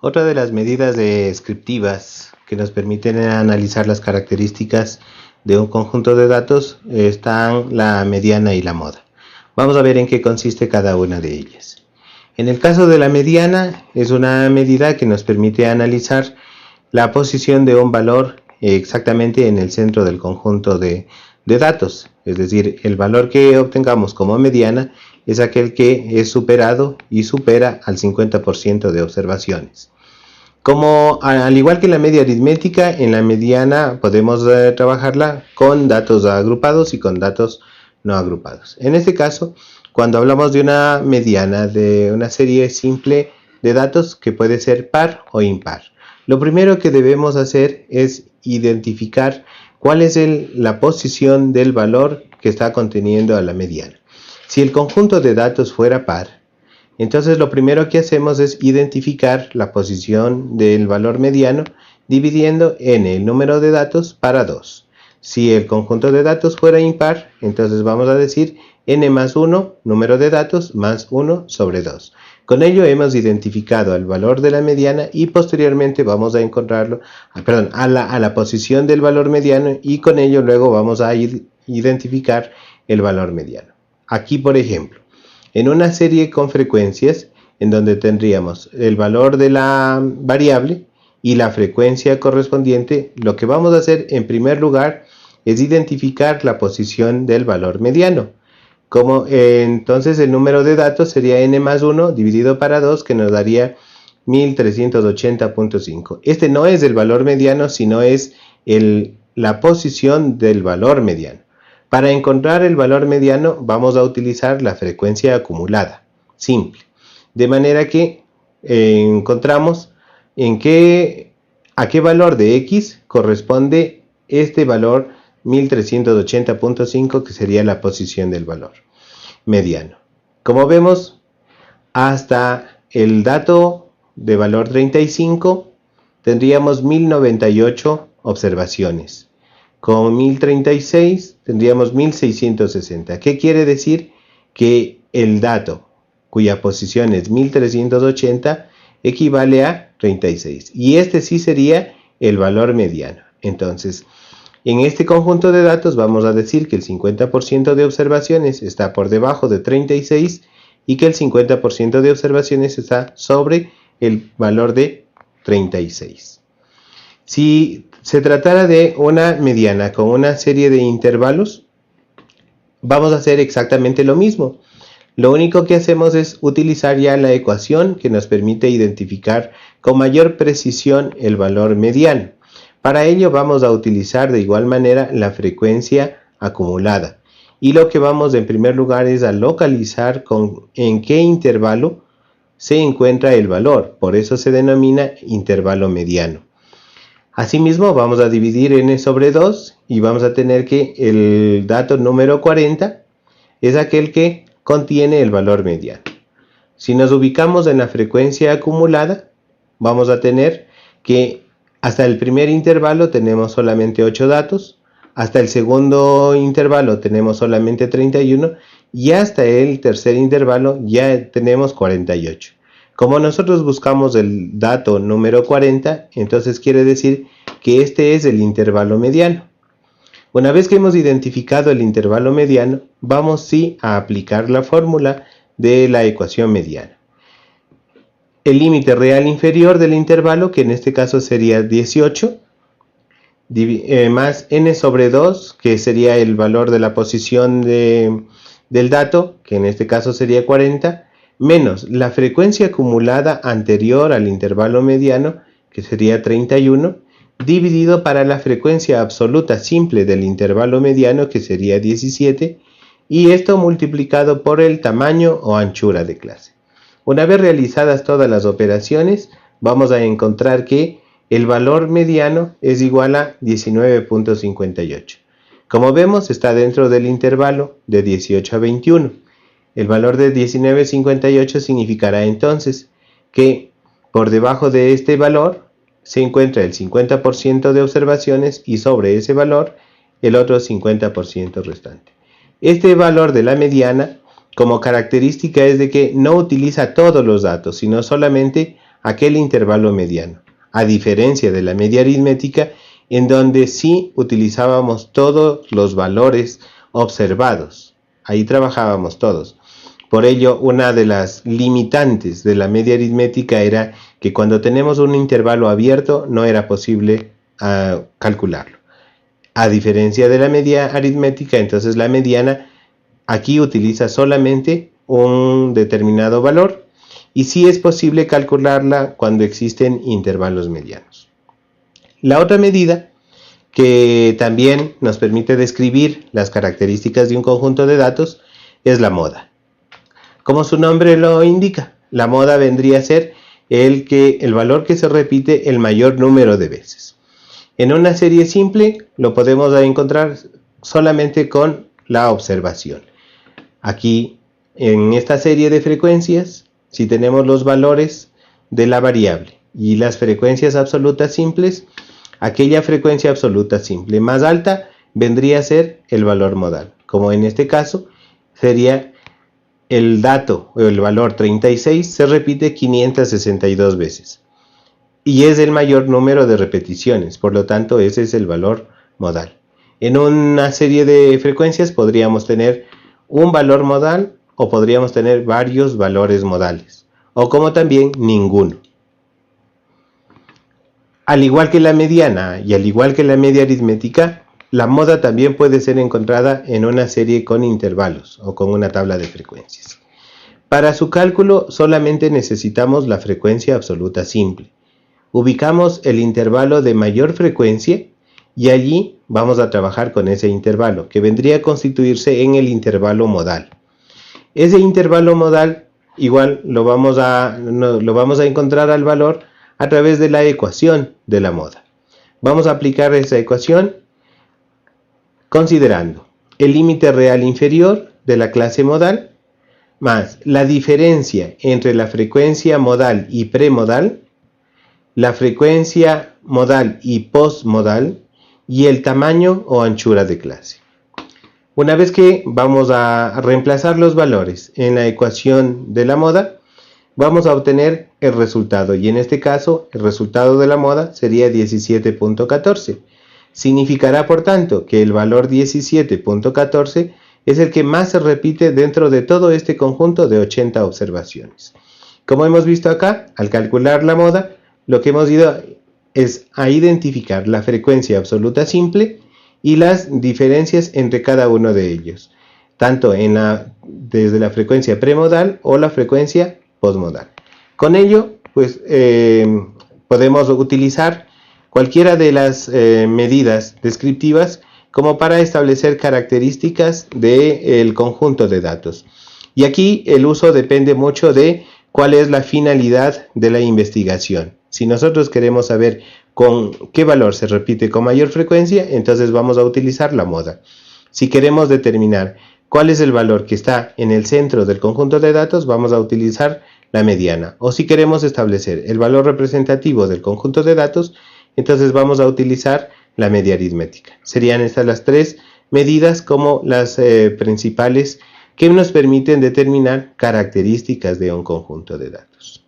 Otra de las medidas descriptivas que nos permiten analizar las características de un conjunto de datos están la mediana y la moda. Vamos a ver en qué consiste cada una de ellas. En el caso de la mediana, es una medida que nos permite analizar la posición de un valor exactamente en el centro del conjunto de datos. Es decir, el valor que obtengamos como mediana es aquel que es superado y supera al 50% de observaciones. Como al igual que en la media aritmética, en la mediana podemos trabajarla con datos agrupados y con datos no agrupados. En este caso, cuando hablamos de una mediana de una serie simple de datos que puede ser par o impar, lo primero que debemos hacer es identificar cuál es la posición del valor que está conteniendo a la mediana. Si el conjunto de datos fuera par, entonces lo primero que hacemos es identificar la posición del valor mediano dividiendo n el número de datos para 2. Si el conjunto de datos fuera impar, entonces vamos a decir n más 1, número de datos, más 1 sobre 2. Con ello hemos identificado el valor de la mediana y posteriormente vamos a encontrarlo, a la posición del valor mediano, y con ello luego vamos a identificar el valor mediano. Aquí, por ejemplo, en una serie con frecuencias, en donde tendríamos el valor de la variable y la frecuencia correspondiente, lo que vamos a hacer en primer lugar es identificar la posición del valor mediano. Entonces el número de datos sería n más 1 dividido para 2, que nos daría 1380.5. Este no es el valor mediano, sino es la posición del valor mediano. Para encontrar el valor mediano vamos a utilizar la frecuencia acumulada, simple. De manera que encontramos a qué valor de x corresponde este valor 1380.5, que sería la posición del valor mediano. Como vemos, hasta el dato de valor 35 tendríamos 1098 observaciones. Con 1036 tendríamos 1660. ¿Qué quiere decir? Que el dato cuya posición es 1380 equivale a 36. Y este sí sería el valor mediano. Entonces, en este conjunto de datos vamos a decir que el 50% de observaciones está por debajo de 36 y que el 50% de observaciones está sobre el valor de 36. Si se tratara de una mediana con una serie de intervalos, vamos a hacer exactamente lo mismo. Lo único que hacemos es utilizar ya la ecuación que nos permite identificar con mayor precisión el valor mediano. Para ello vamos a utilizar de igual manera la frecuencia acumulada. Y lo que vamos en primer lugar es a localizar en qué intervalo se encuentra el valor. Por eso se denomina intervalo mediano. Asimismo, vamos a dividir n sobre 2 y vamos a tener que el dato número 40 es aquel que contiene el valor mediano. Si nos ubicamos en la frecuencia acumulada, vamos a tener que hasta el primer intervalo tenemos solamente 8 datos, hasta el segundo intervalo tenemos solamente 31 y hasta el tercer intervalo ya tenemos 48. Como nosotros buscamos el dato número 40, entonces quiere decir que este es el intervalo mediano. Una vez que hemos identificado el intervalo mediano, vamos sí a aplicar la fórmula de la ecuación mediana. El límite real inferior del intervalo, que en este caso sería 18, más n sobre 2, que sería el valor de la posición del dato, que en este caso sería 40, menos la frecuencia acumulada anterior al intervalo mediano, que sería 31, dividido para la frecuencia absoluta simple del intervalo mediano, que sería 17, y esto multiplicado por el tamaño o anchura de clase. Una vez realizadas todas las operaciones, vamos a encontrar que el valor mediano es igual a 19.58. Como vemos, está dentro del intervalo de 18 a 21. El valor de 19.58 significará entonces que por debajo de este valor se encuentra el 50% de observaciones y sobre ese valor el otro 50% restante. Este valor de la mediana como característica es de que no utiliza todos los datos, sino solamente aquel intervalo mediano, a diferencia de la media aritmética, en donde sí utilizábamos todos los valores observados. Ahí trabajábamos todos. Por ello, una de las limitantes de la media aritmética era que cuando tenemos un intervalo abierto no era posible calcularlo. A diferencia de la media aritmética, entonces la mediana aquí utiliza solamente un determinado valor y sí es posible calcularla cuando existen intervalos medianos. La otra medida que también nos permite describir las características de un conjunto de datos es la moda. Como su nombre lo indica, la moda vendría a ser el valor que se repite el mayor número de veces. En una serie simple lo podemos encontrar solamente con la observación. Aquí, en esta serie de frecuencias, si tenemos los valores de la variable y las frecuencias absolutas simples, aquella frecuencia absoluta simple más alta vendría a ser el valor modal, como en este caso sería el dato o el valor 36 se repite 562 veces y es el mayor número de repeticiones, por lo tanto ese es el valor modal. En una serie de frecuencias podríamos tener un valor modal o podríamos tener varios valores modales, o como también ninguno. Al igual que la mediana y al igual que la media aritmética, la moda también puede ser encontrada en una serie con intervalos o con una tabla de frecuencias. Para su cálculo solamente necesitamos la frecuencia absoluta simple. Ubicamos el intervalo de mayor frecuencia y allí vamos a trabajar con ese intervalo, que vendría a constituirse en el intervalo modal. Ese intervalo modal igual lo vamos a encontrar al valor a través de la ecuación de la moda. Vamos a aplicar esa ecuación considerando el límite real inferior de la clase modal más la diferencia entre la frecuencia modal y premodal, la frecuencia modal y postmodal y el tamaño o anchura de clase. Una vez que vamos a reemplazar los valores en la ecuación de la moda, vamos a obtener el resultado y en este caso el resultado de la moda sería 17.14. Significará por tanto que el valor 17.14 es el que más se repite dentro de todo este conjunto de 80 observaciones. Como hemos visto acá, al calcular la moda, lo que hemos ido es a identificar la frecuencia absoluta simple y las diferencias entre cada uno de ellos, tanto desde la frecuencia premodal o la frecuencia postmodal. Con ello, pues podemos utilizar cualquiera de las medidas descriptivas como para establecer características del conjunto de datos. Y aquí el uso depende mucho de cuál es la finalidad de la investigación. Si nosotros queremos saber con qué valor se repite con mayor frecuencia, entonces vamos a utilizar la moda. Si queremos determinar cuál es el valor que está en el centro del conjunto de datos, vamos a utilizar la mediana. O si queremos establecer el valor representativo del conjunto de datos, entonces vamos a utilizar la media aritmética. Serían estas las tres medidas como las principales que nos permiten determinar características de un conjunto de datos.